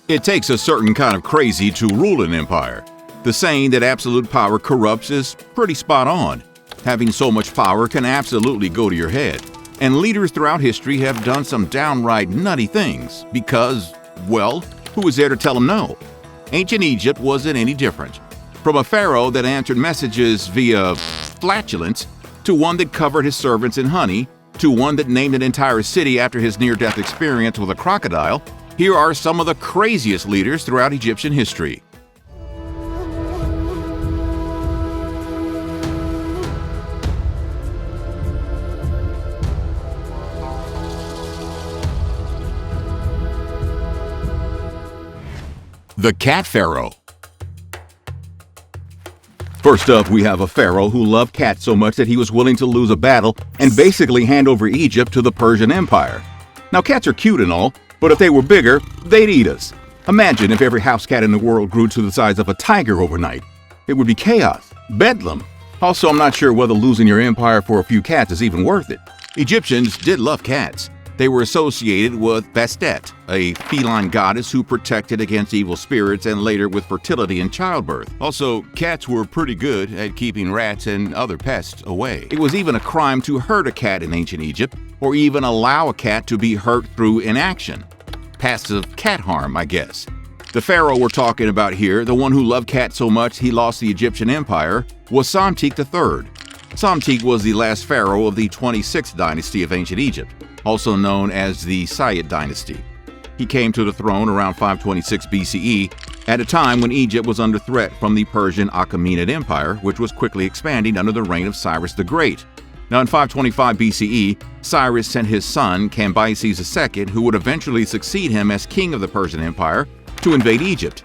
It takes a certain kind of crazy to rule an empire. The saying that absolute power corrupts is pretty spot on. Having so much power can absolutely go to your head. And leaders throughout history have done some downright nutty things because, well, who was there to tell them no? Ancient Egypt wasn't any different. From a pharaoh that answered messages via flatulence, to one that covered his servants in honey, to one that named an entire city after his near-death experience with a crocodile, here are some of the craziest leaders throughout Egyptian history. The Cat Pharaoh. First up, we have a pharaoh who loved cats so much that he was willing to lose a battle and basically hand over Egypt to the Persian Empire. Now, cats are cute and all, but if they were bigger, they'd eat us. Imagine if every house cat in the world grew to the size of a tiger overnight. It would be chaos, bedlam. Also, I'm not sure whether losing your empire for a few cats is even worth it. Egyptians did love cats. They were associated with Bastet, a feline goddess who protected against evil spirits and later with fertility and childbirth. Also, cats were pretty good at keeping rats and other pests away. It was even a crime to hurt a cat in ancient Egypt, or even allow a cat to be hurt through inaction. Passive cat harm, I guess. The pharaoh we're talking about here, the one who loved cats so much he lost the Egyptian empire, was Psamtik III. Psamtik was the last pharaoh of the 26th dynasty of ancient Egypt, also known as the Sayyid dynasty. He came to the throne around 526 BCE, at a time when Egypt was under threat from the Persian Achaemenid Empire, which was quickly expanding under the reign of Cyrus the Great. Now in 525 BCE, Cyrus sent his son Cambyses II, who would eventually succeed him as king of the Persian Empire, to invade Egypt.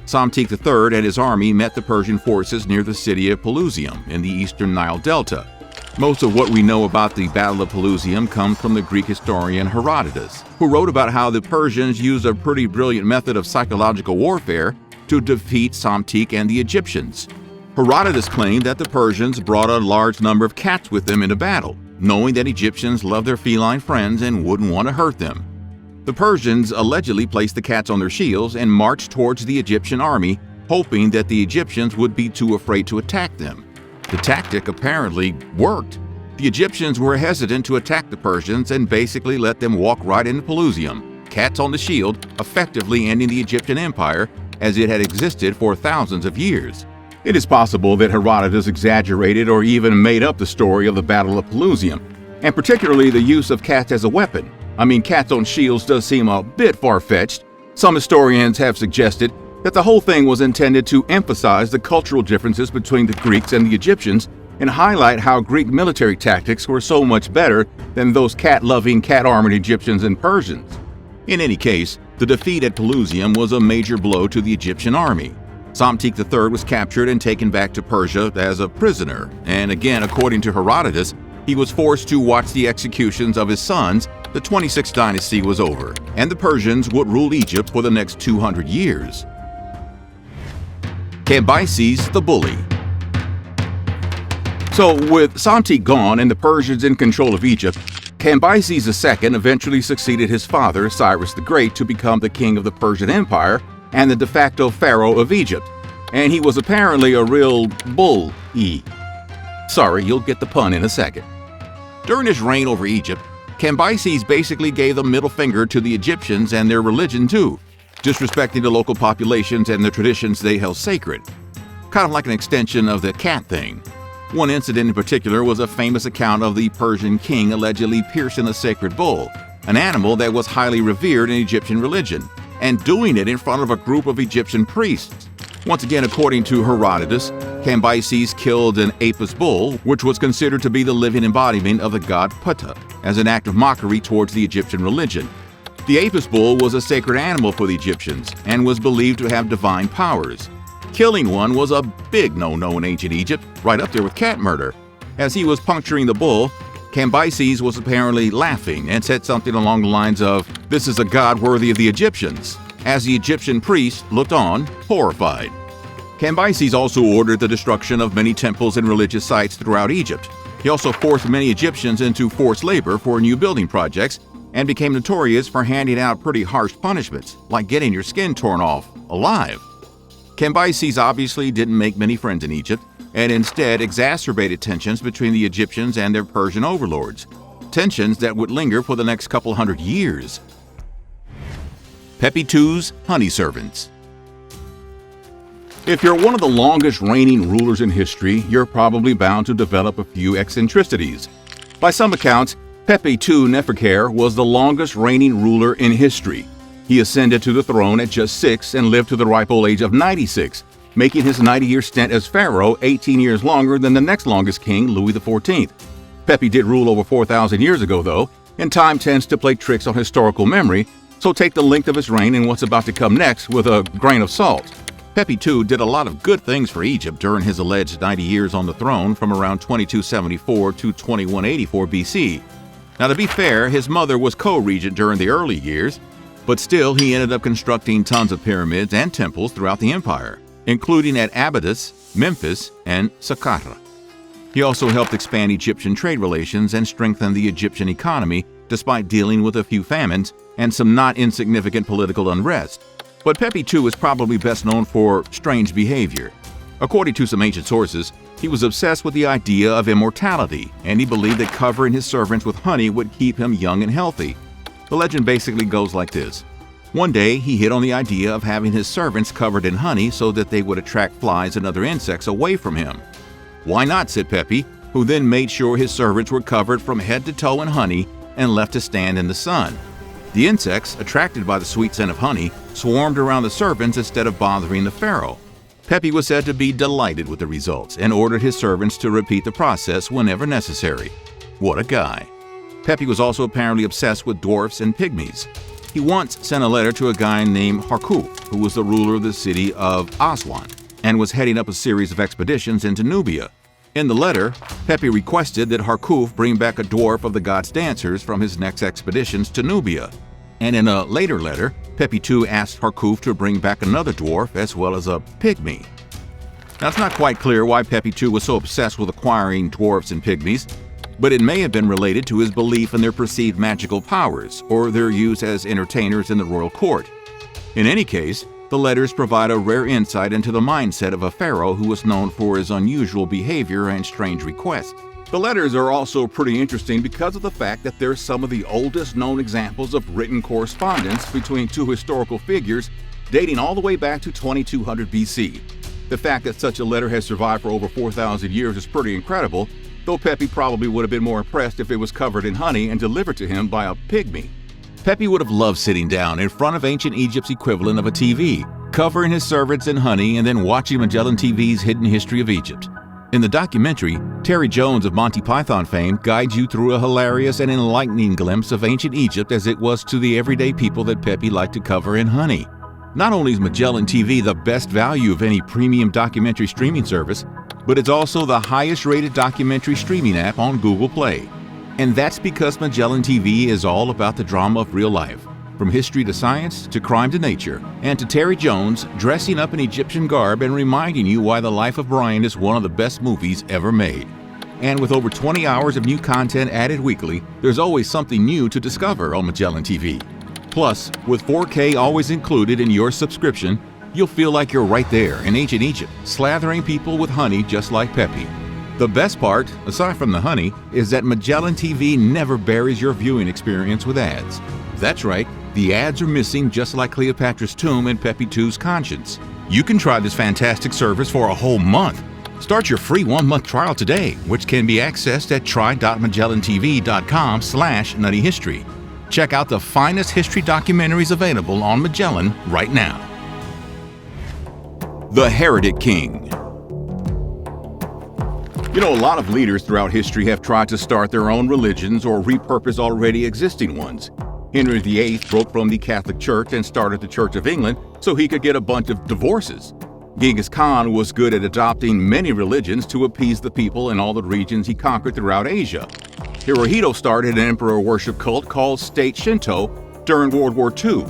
Psamtik III and his army met the Persian forces near the city of Pelusium in the eastern Nile Delta. Most of what we know about the Battle of Pelusium comes from the Greek historian Herodotus, who wrote about how the Persians used a pretty brilliant method of psychological warfare to defeat Psamtik and the Egyptians. Herodotus claimed that the Persians brought a large number of cats with them into battle, knowing that Egyptians loved their feline friends and wouldn't want to hurt them. The Persians allegedly placed the cats on their shields and marched towards the Egyptian army, hoping that the Egyptians would be too afraid to attack them. The tactic apparently worked. The Egyptians were hesitant to attack the Persians and basically let them walk right into Pelusium, cats on the shield, effectively ending the Egyptian Empire as it had existed for thousands of years. It is possible that Herodotus exaggerated or even made up the story of the Battle of Pelusium, and particularly the use of cats as a weapon. I mean, cats on shields does seem a bit far-fetched. Some historians have suggested that the whole thing was intended to emphasize the cultural differences between the Greeks and the Egyptians and highlight how Greek military tactics were so much better than those cat-loving, cat-armored Egyptians and Persians. In any case, the defeat at Pelusium was a major blow to the Egyptian army. Psamtik III was captured and taken back to Persia as a prisoner, and again, according to Herodotus, he was forced to watch the executions of his sons. The 26th dynasty was over, and the Persians would rule Egypt for the next 200 years. Cambyses the Bully. So, with Psamtik gone and the Persians in control of Egypt, Cambyses II eventually succeeded his father, Cyrus the Great, to become the king of the Persian Empire and the de facto pharaoh of Egypt. And he was apparently a real bull-y. Sorry, you'll get the pun in a second. During his reign over Egypt, Cambyses basically gave the middle finger to the Egyptians and their religion too, disrespecting the local populations and the traditions they held sacred. Kind of like an extension of the cat thing. One incident in particular was a famous account of the Persian king allegedly piercing a sacred bull, an animal that was highly revered in Egyptian religion, and doing it in front of a group of Egyptian priests. Once again, according to Herodotus, Cambyses killed an Apis bull, which was considered to be the living embodiment of the god Ptah, as an act of mockery towards the Egyptian religion. The Apis bull was a sacred animal for the Egyptians and was believed to have divine powers. Killing one was a big no-no in ancient Egypt, right up there with cat murder. As he was puncturing the bull, Cambyses was apparently laughing and said something along the lines of, "This is a god worthy of the Egyptians," as the Egyptian priests looked on, horrified. Cambyses also ordered the destruction of many temples and religious sites throughout Egypt. He also forced many Egyptians into forced labor for new building projects, and became notorious for handing out pretty harsh punishments, like getting your skin torn off alive. Cambyses obviously didn't make many friends in Egypt, and instead exacerbated tensions between the Egyptians and their Persian overlords, tensions that would linger for the next couple hundred years. Pepi II's honey servants. If you're one of the longest reigning rulers in history, you're probably bound to develop a few eccentricities. By some accounts, Pepi II Neferkare was the longest reigning ruler in history. He ascended to the throne at just 6 and lived to the ripe old age of 96, making his 90-year stint as pharaoh 18 years longer than the next longest king, Louis XIV. Pepi did rule over 4,000 years ago, though, and time tends to play tricks on historical memory, so take the length of his reign and what's about to come next with a grain of salt. Pepi II did a lot of good things for Egypt during his alleged 90 years on the throne from around 2274 to 2184 BC. Now, to be fair, his mother was co-regent during the early years, but still he ended up constructing tons of pyramids and temples throughout the empire, including at Abydos, Memphis, and Saqqara. He also helped expand Egyptian trade relations and strengthen the Egyptian economy despite dealing with a few famines and some not insignificant political unrest. But Pepi II is probably best known for strange behavior. According to some ancient sources, he was obsessed with the idea of immortality, and he believed that covering his servants with honey would keep him young and healthy. The legend basically goes like this. One day, he hit on the idea of having his servants covered in honey so that they would attract flies and other insects away from him. Why not, said Pepi, who then made sure his servants were covered from head to toe in honey and left to stand in the sun. The insects, attracted by the sweet scent of honey, swarmed around the servants instead of bothering the pharaoh. Pepi was said to be delighted with the results and ordered his servants to repeat the process whenever necessary. What a guy. Pepi was also apparently obsessed with dwarfs and pygmies. He once sent a letter to a guy named Harkuf, who was the ruler of the city of Aswan, and was heading up a series of expeditions into Nubia. In the letter, Pepi requested that Harkuf bring back a dwarf of the gods' dancers from his next expeditions to Nubia. And in a later letter, Pepi II asked Harkuf to bring back another dwarf as well as a pygmy. Now, it's not quite clear why Pepi II was so obsessed with acquiring dwarfs and pygmies, but it may have been related to his belief in their perceived magical powers or their use as entertainers in the royal court. In any case, the letters provide a rare insight into the mindset of a pharaoh who was known for his unusual behavior and strange requests. The letters are also pretty interesting because of the fact that they're some of the oldest known examples of written correspondence between two historical figures dating all the way back to 2200 BC. The fact that such a letter has survived for over 4,000 years is pretty incredible, though Pepi probably would have been more impressed if it was covered in honey and delivered to him by a pygmy. Pepi would have loved sitting down in front of ancient Egypt's equivalent of a TV, covering his servants in honey and then watching Magellan TV's Hidden History of Egypt. In the documentary, Terry Jones of Monty Python fame guides you through a hilarious and enlightening glimpse of ancient Egypt as it was to the everyday people that Pepi liked to cover in honey. Not only is Magellan TV the best value of any premium documentary streaming service, but it's also the highest-rated documentary streaming app on Google Play. And that's because Magellan TV is all about the drama of real life, from history to science to crime to nature, and to Terry Jones dressing up in Egyptian garb and reminding you why The Life of Brian is one of the best movies ever made. And with over 20 hours of new content added weekly, there's always something new to discover on Magellan TV. Plus, with 4K always included in your subscription, you'll feel like you're right there in ancient Egypt, slathering people with honey just like Pepi. The best part, aside from the honey, is that Magellan TV never buries your viewing experience with ads. That's right, the ads are missing just like Cleopatra's tomb and Pepi II's conscience. You can try this fantastic service for a whole month. Start your free 1-month trial today, which can be accessed at try.magellantv.com/nuttyhistory. Check out the finest history documentaries available on Magellan right now. The Heretic King. You know, a lot of leaders throughout history have tried to start their own religions or repurpose already existing ones. Henry VIII broke from the Catholic Church and started the Church of England so he could get a bunch of divorces. Genghis Khan was good at adopting many religions to appease the people in all the regions he conquered throughout Asia. Hirohito started an emperor worship cult called State Shinto during World War II.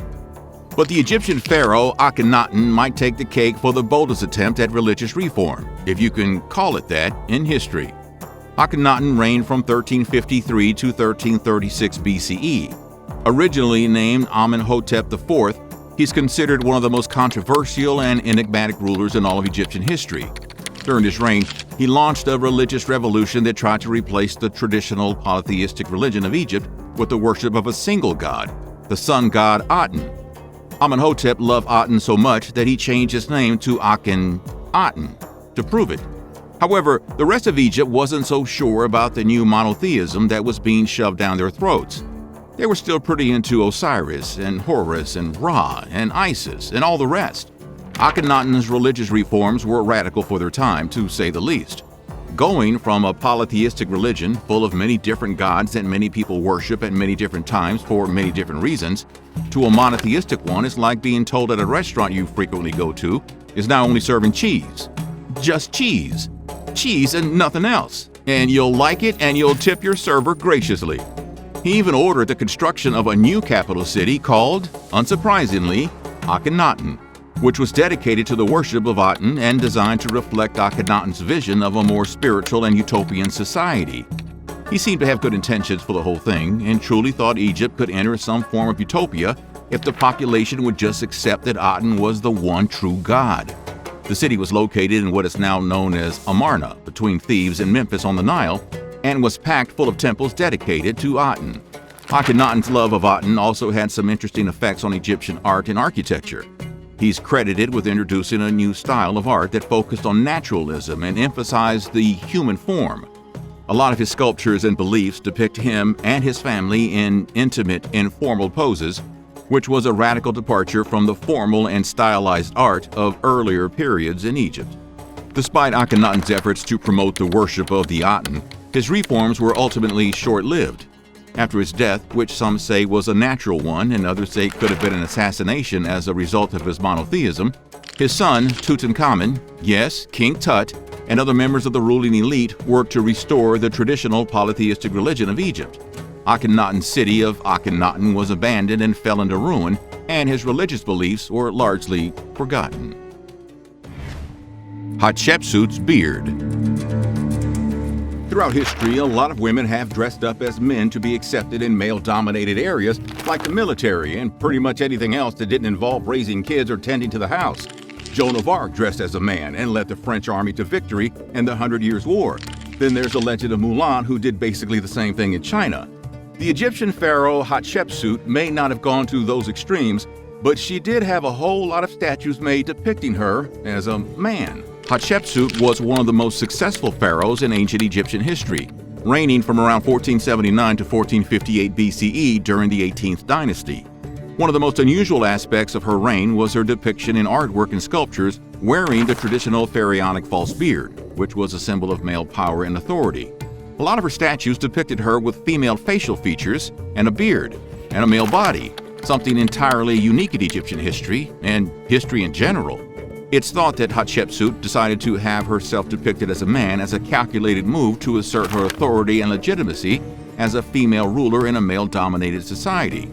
But the Egyptian pharaoh Akhenaten might take the cake for the boldest attempt at religious reform, if you can call it that, in history. Akhenaten reigned from 1353 to 1336 BCE. Originally named Amenhotep IV, he's considered one of the most controversial and enigmatic rulers in all of Egyptian history. During his reign, he launched a religious revolution that tried to replace the traditional polytheistic religion of Egypt with the worship of a single god, the sun god Aten. Amenhotep loved Aten so much that he changed his name to Akhenaten to prove it. However, the rest of Egypt wasn't so sure about the new monotheism that was being shoved down their throats. They were still pretty into Osiris and Horus and Ra and Isis and all the rest. Akhenaten's religious reforms were radical for their time, to say the least. Going from a polytheistic religion full of many different gods that many people worship at many different times for many different reasons, to a monotheistic one is like being told at a restaurant you frequently go to is now only serving cheese. Just cheese. Cheese and nothing else. And you'll like it and you'll tip your server graciously. He even ordered the construction of a new capital city called, unsurprisingly, Akhenaten, which was dedicated to the worship of Aten and designed to reflect Akhenaten's vision of a more spiritual and utopian society. He seemed to have good intentions for the whole thing and truly thought Egypt could enter some form of utopia if the population would just accept that Aten was the one true god. The city was located in what is now known as Amarna, between Thebes and Memphis on the Nile, and was packed full of temples dedicated to Aten. Akhenaten's love of Aten also had some interesting effects on Egyptian art and architecture. He's credited with introducing a new style of art that focused on naturalism and emphasized the human form. A lot of his sculptures and beliefs depict him and his family in intimate, informal poses, which was a radical departure from the formal and stylized art of earlier periods in Egypt. Despite Akhenaten's efforts to promote the worship of the Aten, his reforms were ultimately short-lived. After his death, which some say was a natural one and others say could have been an assassination as a result of his monotheism, his son, Tutankhamun, yes, King Tut, and other members of the ruling elite worked to restore the traditional polytheistic religion of Egypt. Akhenaten's city of Akhenaten was abandoned and fell into ruin, and his religious beliefs were largely forgotten. Hatshepsut's beard. Throughout history, a lot of women have dressed up as men to be accepted in male-dominated areas like the military and pretty much anything else that didn't involve raising kids or tending to the house. Joan of Arc dressed as a man and led the French army to victory in the 100 Years' War. Then there's the legend of Mulan, who did basically the same thing in China. The Egyptian pharaoh Hatshepsut may not have gone to those extremes, but she did have a whole lot of statues made depicting her as a man. Hatshepsut was one of the most successful pharaohs in ancient Egyptian history, reigning from around 1479 to 1458 BCE during the 18th dynasty. One of the most unusual aspects of her reign was her depiction in artwork and sculptures wearing the traditional pharaonic false beard, which was a symbol of male power and authority. A lot of her statues depicted her with female facial features and a beard and a male body, something entirely unique in Egyptian history and history in general. It's thought that Hatshepsut decided to have herself depicted as a man as a calculated move to assert her authority and legitimacy as a female ruler in a male-dominated society.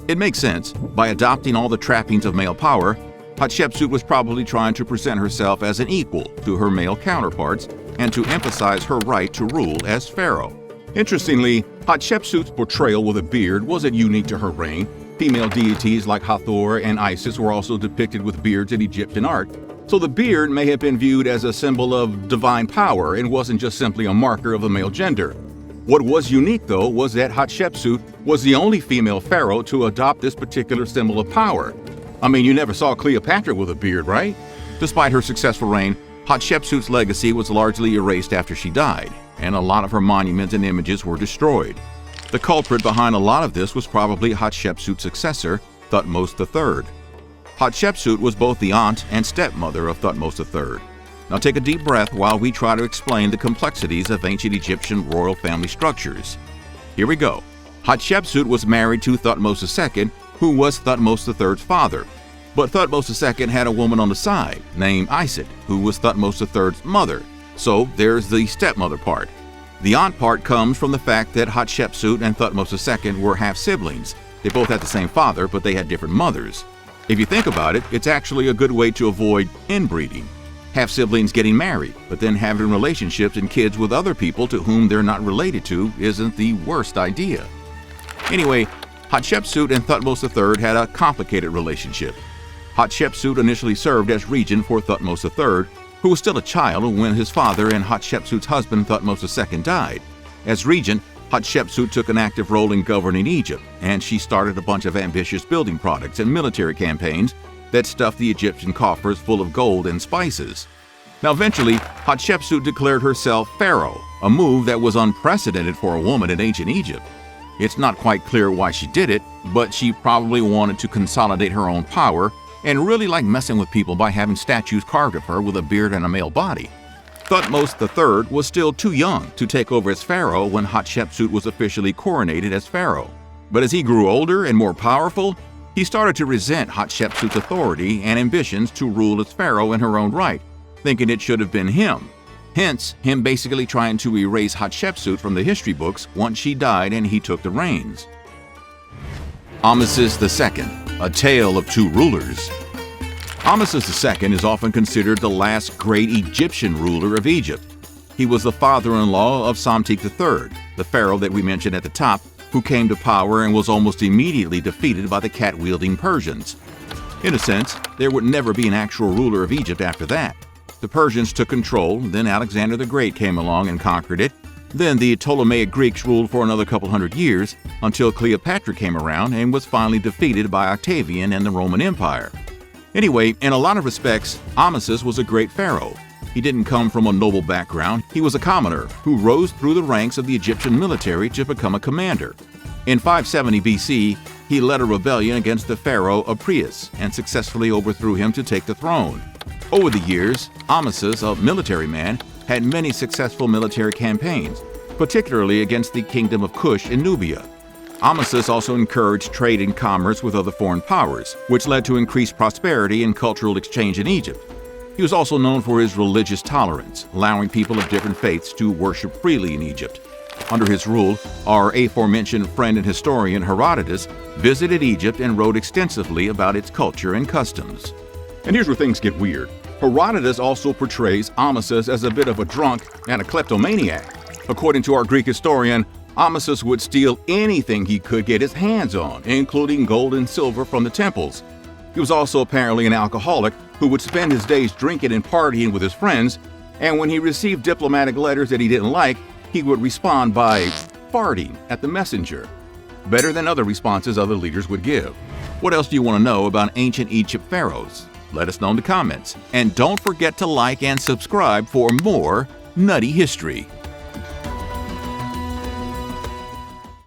It makes sense. By adopting all the trappings of male power, Hatshepsut was probably trying to present herself as an equal to her male counterparts and to emphasize her right to rule as pharaoh. Interestingly, Hatshepsut's portrayal with a beard wasn't unique to her reign. Female deities like Hathor and Isis were also depicted with beards in Egyptian art, so the beard may have been viewed as a symbol of divine power and wasn't just simply a marker of the male gender. What was unique, though, was that Hatshepsut was the only female pharaoh to adopt this particular symbol of power. I mean, you never saw Cleopatra with a beard, right? Despite her successful reign, Hatshepsut's legacy was largely erased after she died, and a lot of her monuments and images were destroyed. The culprit behind a lot of this was probably Hatshepsut's successor, Thutmose III. Hatshepsut was both the aunt and stepmother of Thutmose III. Now take a deep breath while we try to explain the complexities of ancient Egyptian royal family structures. Here we go. Hatshepsut was married to Thutmose II, who was Thutmose III's father. But Thutmose II had a woman on the side named Isis, who was Thutmose III's mother. So there's the stepmother part. The aunt part comes from the fact that Hatshepsut and Thutmose II were half-siblings. They both had the same father, but they had different mothers. If you think about it, it's actually a good way to avoid inbreeding. Half-siblings getting married, but then having relationships and kids with other people to whom they're not related to isn't the worst idea. Anyway, Hatshepsut and Thutmose III had a complicated relationship. Hatshepsut initially served as regent for Thutmose III, who was still a child when his father and Hatshepsut's husband Thutmose II died. As regent, Hatshepsut took an active role in governing Egypt, and she started a bunch of ambitious building projects and military campaigns that stuffed the Egyptian coffers full of gold and spices. Now eventually, Hatshepsut declared herself Pharaoh, a move that was unprecedented for a woman in ancient Egypt. It's not quite clear why she did it, but she probably wanted to consolidate her own power and really liked messing with people by having statues carved of her with a beard and a male body. Thutmose III was still too young to take over as pharaoh when Hatshepsut was officially coronated as pharaoh. But as he grew older and more powerful, he started to resent Hatshepsut's authority and ambitions to rule as pharaoh in her own right, thinking it should have been him. Hence, him basically trying to erase Hatshepsut from the history books once she died and he took the reins. Cambyses II, a tale of two rulers. Cambyses II is often considered the last great Egyptian ruler of Egypt. He was the father-in-law of Psamtik III, the pharaoh that we mentioned at the top, who came to power and was almost immediately defeated by the cat-wielding Persians. In a sense, there would never be an actual ruler of Egypt after that. The Persians took control, then Alexander the Great came along and conquered it. Then the Ptolemaic Greeks ruled for another couple hundred years until Cleopatra came around and was finally defeated by Octavian and the Roman Empire. Anyway, in a lot of respects, Cambyses was a great pharaoh. He didn't come from a noble background. He was a commoner who rose through the ranks of the Egyptian military to become a commander. In 570 BC, he led a rebellion against the pharaoh Apries and successfully overthrew him to take the throne. Over the years, Cambyses, a military man, had many successful military campaigns, particularly against the kingdom of Kush in Nubia. Cambyses also encouraged trade and commerce with other foreign powers, which led to increased prosperity and cultural exchange in Egypt. He was also known for his religious tolerance, allowing people of different faiths to worship freely in Egypt. Under his rule, our aforementioned friend and historian Herodotus visited Egypt and wrote extensively about its culture and customs. And here's where things get weird. Herodotus also portrays Cambyses as a bit of a drunk and a kleptomaniac. According to our Greek historian, Cambyses would steal anything he could get his hands on, including gold and silver from the temples. He was also apparently an alcoholic who would spend his days drinking and partying with his friends, and when he received diplomatic letters that he didn't like, he would respond by farting at the messenger. Better than other responses other leaders would give. What else do you want to know about ancient Egypt pharaohs? Let us know in the comments. And don't forget to like and subscribe for more nutty history.